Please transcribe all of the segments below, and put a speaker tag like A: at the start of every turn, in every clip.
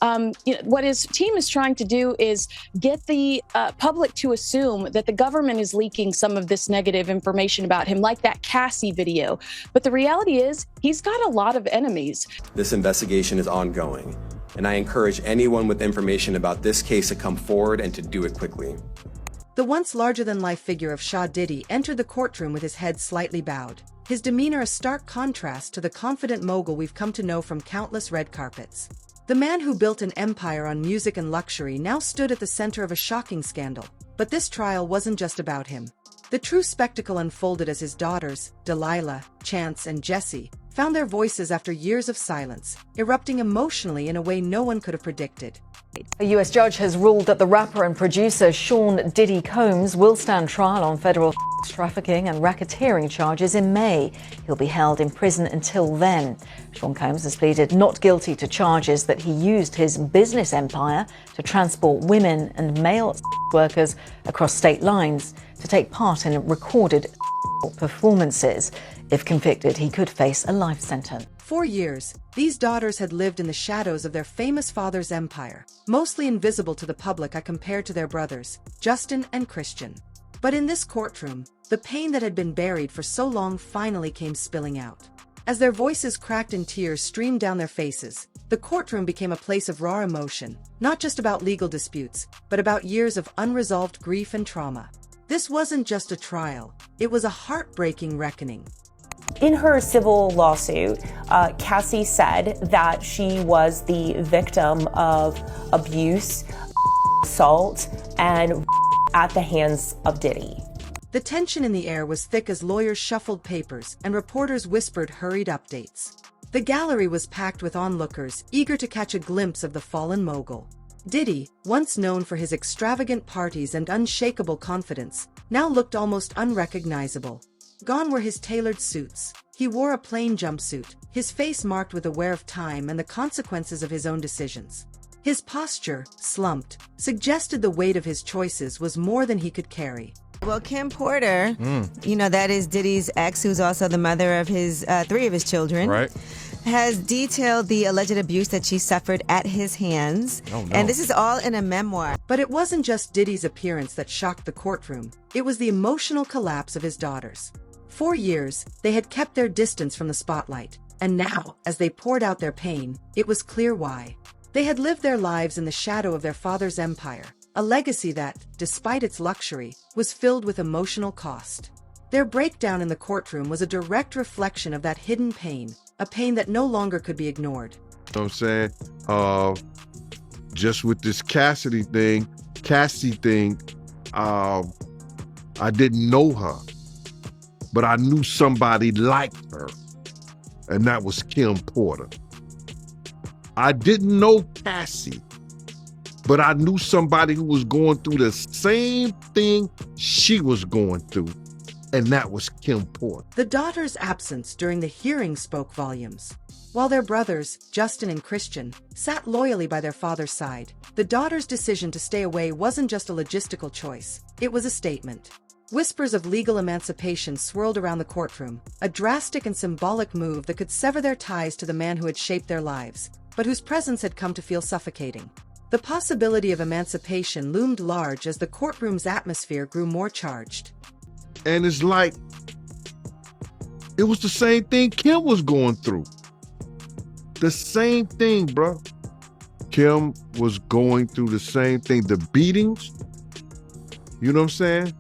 A: What his team is trying to do is get the public to assume that the government is leaking some of this negative information about him, like that Cassie video. But the reality is he's got a lot of enemies.
B: This investigation is ongoing, and I encourage anyone with information about this case to come forward and to do it quickly.
C: The once larger-than-life figure of Diddy entered the courtroom with his head slightly bowed, his demeanor a stark contrast to the confident mogul we've come to know from countless red carpets. The man who built an empire on music and luxury now stood at the center of a shocking scandal. But this trial wasn't just about him. The true spectacle unfolded as his daughters, Delilah, Chance, and Jessie, found their voices after years of silence, erupting emotionally in a way no one could have predicted.
D: A US judge has ruled that the rapper and producer Sean Diddy Combs will stand trial on federal trafficking and racketeering charges in May. He'll be held in prison until then. Sean Combs has pleaded not guilty to charges that he used his business empire to transport women and male workers across state lines to take part in recorded performances. If convicted, he could face a life sentence.
C: For years, these daughters had lived in the shadows of their famous father's empire, mostly invisible to the public compared to their brothers, Justin and Christian. But in this courtroom, the pain that had been buried for so long finally came spilling out. As their voices cracked and tears streamed down their faces, the courtroom became a place of raw emotion, not just about legal disputes, but about years of unresolved grief and trauma. This wasn't just a trial, it was a heartbreaking reckoning.
E: In her civil lawsuit, Cassie said that she was the victim of abuse, assault, and at the hands of Diddy.
C: The tension in the air was thick as lawyers shuffled papers and reporters whispered hurried updates. The gallery was packed with onlookers, eager to catch a glimpse of the fallen mogul. Diddy, once known for his extravagant parties and unshakable confidence, now looked almost unrecognizable. Gone were his tailored suits. He wore a plain jumpsuit, his face marked with a wear of time and the consequences of his own decisions. His posture, slumped, suggested the weight of his choices was more than he could carry.
F: Well, Kim Porter, that is Diddy's ex, who's also the mother of his 3 of his children,
G: right,
F: has detailed the alleged abuse that she suffered at his hands.
G: Oh, no.
F: And this is all in a memoir.
C: But it wasn't just Diddy's appearance that shocked the courtroom. It was the emotional collapse of his daughters. For years, they had kept their distance from the spotlight. And now, as they poured out their pain, it was clear why. They had lived their lives in the shadow of their father's empire, a legacy that, despite its luxury, was filled with emotional cost. Their breakdown in the courtroom was a direct reflection of that hidden pain, a pain that no longer could be ignored.
G: You know what I'm saying? Just with this Cassie thing, I didn't know her, but I knew somebody like her, and that was Kim Porter. I didn't know Cassie, but I knew somebody who was going through the same thing she was going through, and that was Kim Porter.
C: The daughters' absence during the hearing spoke volumes. While their brothers, Justin and Christian, sat loyally by their father's side, the daughters' decision to stay away wasn't just a logistical choice, it was a statement. Whispers of legal emancipation swirled around the courtroom, a drastic and symbolic move that could sever their ties to the man who had shaped their lives, but whose presence had come to feel suffocating. The possibility of emancipation loomed large as the courtroom's atmosphere grew more charged.
G: And it's like, it was the same thing Kim was going through. The same thing, bro. Kim was going through the same thing. The beatings, you know what I'm saying?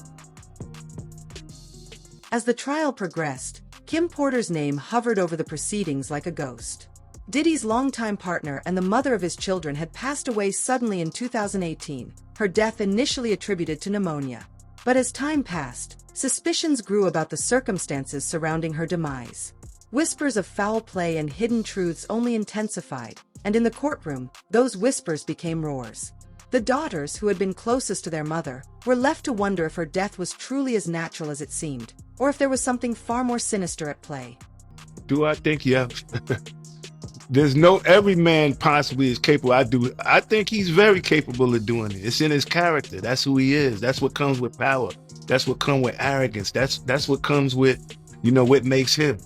C: As the trial progressed, Kim Porter's name hovered over the proceedings like a ghost. Diddy's longtime partner and the mother of his children had passed away suddenly in 2018, her death initially attributed to pneumonia. But as time passed, suspicions grew about the circumstances surrounding her demise. Whispers of foul play and hidden truths only intensified, and in the courtroom, those whispers became roars. The daughters, who had been closest to their mother, were left to wonder if her death was truly as natural as it seemed, or if there was something far more sinister at play.
H: Do I think, yeah. There's no, every man possibly is capable. I think he's very capable of doing it. It's in his character. That's who he is. That's what comes with power. That's what comes with arrogance. That's what comes with, what makes him.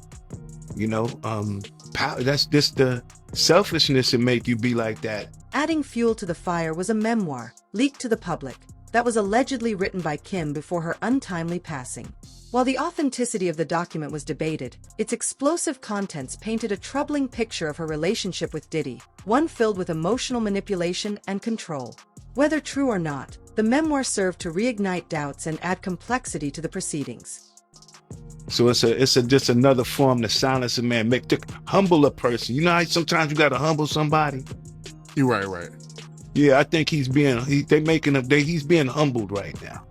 H: power. That's just the selfishness that make you be like that.
C: Adding fuel to the fire was a memoir, leaked to the public, that was allegedly written by Kim before her untimely passing. While the authenticity of the document was debated, its explosive contents painted a troubling picture of her relationship with Diddy, one filled with emotional manipulation and control. Whether true or not, the memoir served to reignite doubts and add complexity to the proceedings.
H: So it's just another form to silence a man, to humble a person. You know how sometimes you gotta humble somebody?
I: You're right.
H: Yeah, I think he's being humbled right now.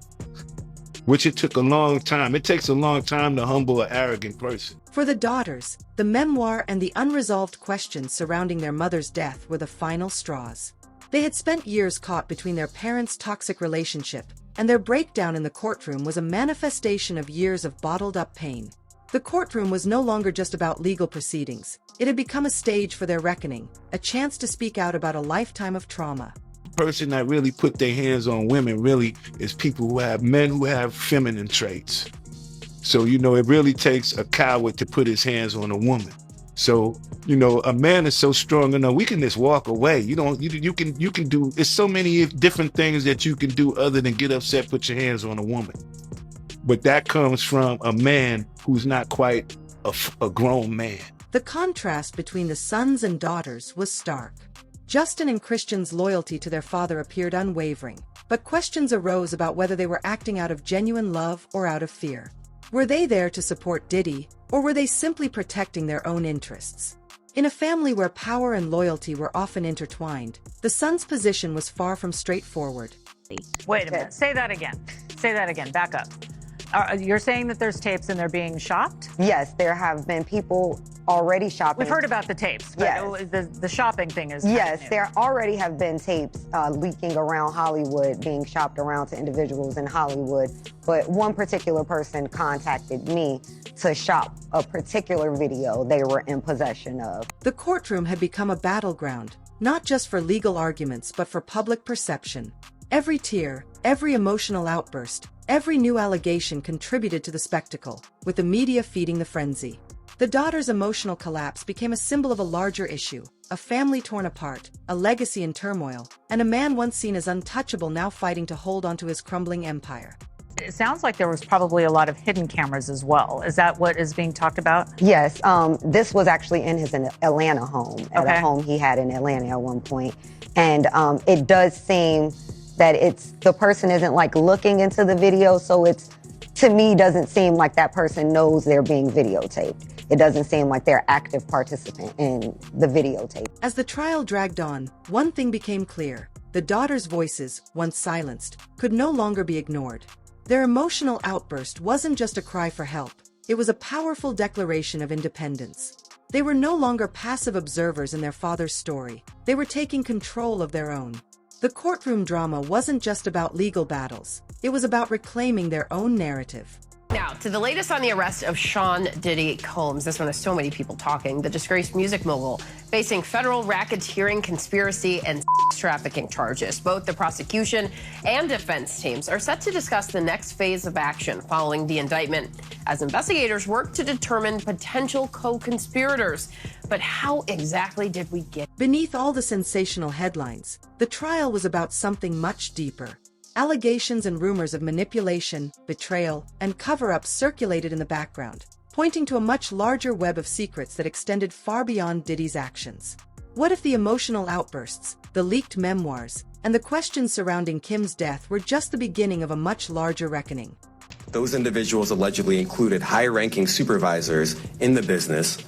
H: Which it took a long time. It takes a long time to humble an arrogant person.
C: For the daughters, the memoir and the unresolved questions surrounding their mother's death were the final straws. They had spent years caught between their parents' toxic relationship, and their breakdown in the courtroom was a manifestation of years of bottled-up pain. The courtroom was no longer just about legal proceedings. It had become a stage for their reckoning, a chance to speak out about a lifetime of trauma.
H: Person that really put their hands on women really is men who have feminine traits. So, it really takes a coward to put his hands on a woman. So, a man is so strong enough, we can just walk away. You can do, there's so many different things that you can do other than get upset, put your hands on a woman. But that comes from a man who's not quite a grown man.
C: The contrast between the sons and daughters was stark. Justin and Christian's loyalty to their father appeared unwavering, but questions arose about whether they were acting out of genuine love or out of fear. Were they there to support Diddy, or were they simply protecting their own interests? In a family where power and loyalty were often intertwined, the son's position was far from straightforward.
J: Wait a minute. Say that again. Back up. You're saying that there's tapes and they're being shopped?
K: Yes, there have been people already shopping.
J: We've heard about the tapes, but
K: yes.
J: The shopping thing is
K: yes,
J: new.
K: There already have been tapes leaking around Hollywood, being shopped around to individuals in Hollywood. But one particular person contacted me to shop a particular video they were in possession of.
C: The courtroom had become a battleground, not just for legal arguments, but for public perception. Every tear, every emotional outburst, every new allegation contributed to the spectacle, with the media feeding the frenzy. The daughter's emotional collapse became a symbol of a larger issue, a family torn apart, a legacy in turmoil, and a man once seen as untouchable now fighting to hold onto his crumbling empire.
J: It sounds like there was probably a lot of hidden cameras as well. Is that what is being talked about?
K: Yes, this was actually in his Atlanta home, at a home he had in Atlanta at one point. And it does seem that the person isn't like looking into the video, so to me, doesn't seem like that person knows they're being videotaped. It doesn't seem like they're active participant in the videotape.
C: As the trial dragged on, one thing became clear. The daughters' voices, once silenced, could no longer be ignored. Their emotional outburst wasn't just a cry for help. It was a powerful declaration of independence. They were no longer passive observers in their father's story. They were taking control of their own. The courtroom drama wasn't just about legal battles. It was about reclaiming their own narrative.
L: Now, to the latest on the arrest of Sean Diddy Combs. This one has so many people talking. The disgraced music mogul facing federal racketeering, conspiracy, and sex trafficking charges. Both the prosecution and defense teams are set to discuss the next phase of action following the indictment as investigators work to determine potential co-conspirators. But how exactly did we get?
C: Beneath all the sensational headlines, the trial was about something much deeper. Allegations and rumors of manipulation, betrayal, and cover-ups circulated in the background, pointing to a much larger web of secrets that extended far beyond Diddy's actions. What if the emotional outbursts, the leaked memoirs, and the questions surrounding Kim's death were just the beginning of a much larger reckoning?
B: Those individuals allegedly included high-ranking supervisors in the business,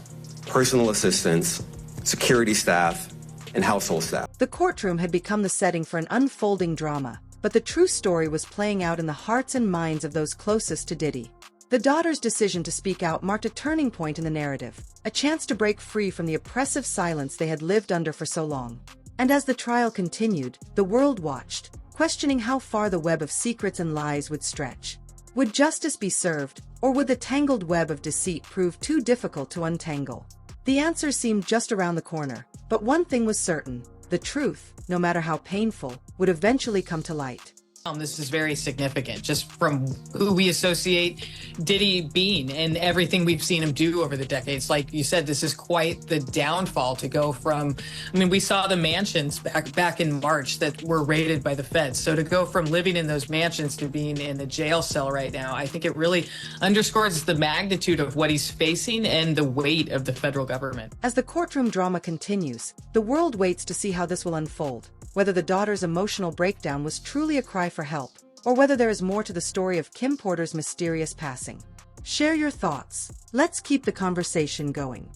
B: personal assistants, security staff, and household staff.
C: The courtroom had become the setting for an unfolding drama, but the true story was playing out in the hearts and minds of those closest to Diddy. The daughter's decision to speak out marked a turning point in the narrative, a chance to break free from the oppressive silence they had lived under for so long. And as the trial continued, the world watched, questioning how far the web of secrets and lies would stretch. Would justice be served, or would the tangled web of deceit prove too difficult to untangle? The answer seemed just around the corner, but one thing was certain: the truth, no matter how painful, would eventually come to light.
I: This is very significant, just from who we associate Diddy being and everything we've seen him do over the decades. Like you said, this is quite the downfall to go from, I mean, we saw the mansions back in March that were raided by the feds. So to go from living in those mansions to being in a jail cell right now, I think it really underscores the magnitude of what he's facing and the weight of the federal government.
C: As the courtroom drama continues, the world waits to see how this will unfold, whether the daughter's emotional breakdown was truly a cry for help, or whether there is more to the story of Kim Porter's mysterious passing. Share your thoughts. Let's keep the conversation going.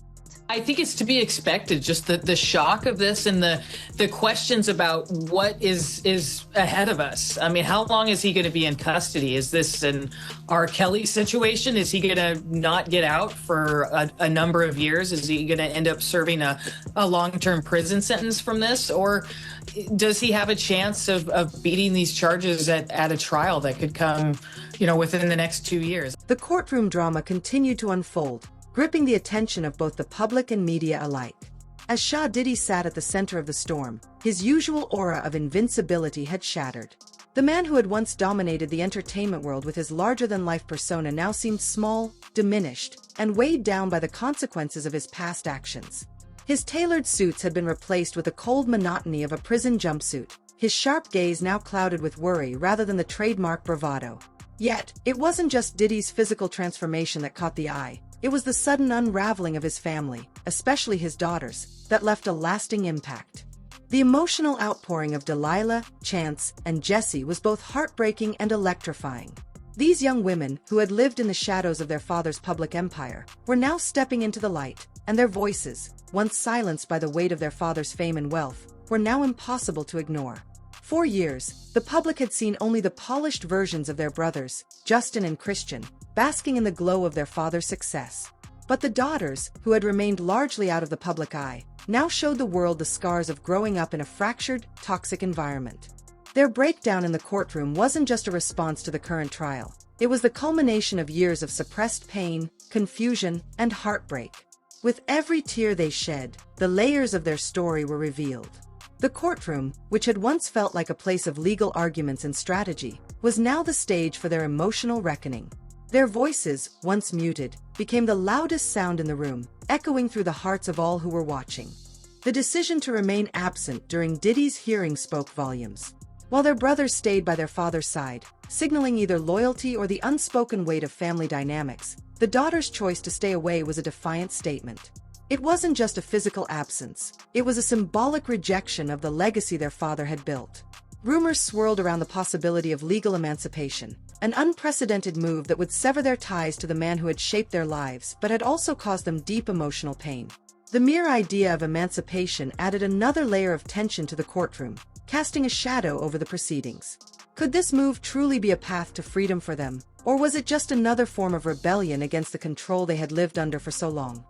I: I think it's to be expected, just the shock of this and the questions about what is ahead of us. I mean, how long is he going to be in custody? Is this an R. Kelly situation? Is he going to not get out for a number of years? Is he going to end up serving a long-term prison sentence from this? Or does he have a chance of beating these charges at a trial that could come, within the next 2 years?
C: The courtroom drama continued to unfold, gripping the attention of both the public and media alike. As Shah Diddy sat at the center of the storm, his usual aura of invincibility had shattered. The man who had once dominated the entertainment world with his larger-than-life persona now seemed small, diminished, and weighed down by the consequences of his past actions. His tailored suits had been replaced with the cold monotony of a prison jumpsuit, his sharp gaze now clouded with worry rather than the trademark bravado. Yet, it wasn't just Diddy's physical transformation that caught the eye. It was the sudden unraveling of his family, especially his daughters, that left a lasting impact. The emotional outpouring of Delilah, Chance, and Jessie was both heartbreaking and electrifying. These young women, who had lived in the shadows of their father's public empire, were now stepping into the light, and their voices, once silenced by the weight of their father's fame and wealth, were now impossible to ignore. For years, the public had seen only the polished versions of their brothers, Justin and Christian, basking in the glow of their father's success. But the daughters, who had remained largely out of the public eye, now showed the world the scars of growing up in a fractured, toxic environment. Their breakdown in the courtroom wasn't just a response to the current trial. It was the culmination of years of suppressed pain, confusion, and heartbreak. With every tear they shed, the layers of their story were revealed. The courtroom, which had once felt like a place of legal arguments and strategy, was now the stage for their emotional reckoning. Their voices, once muted, became the loudest sound in the room, echoing through the hearts of all who were watching. The decision to remain absent during Diddy's hearing spoke volumes. While their brothers stayed by their father's side, signaling either loyalty or the unspoken weight of family dynamics, the daughter's choice to stay away was a defiant statement. It wasn't just a physical absence, it was a symbolic rejection of the legacy their father had built. Rumors swirled around the possibility of legal emancipation, an unprecedented move that would sever their ties to the man who had shaped their lives but had also caused them deep emotional pain. The mere idea of emancipation added another layer of tension to the courtroom, casting a shadow over the proceedings. Could this move truly be a path to freedom for them, or was it just another form of rebellion against the control they had lived under for so long?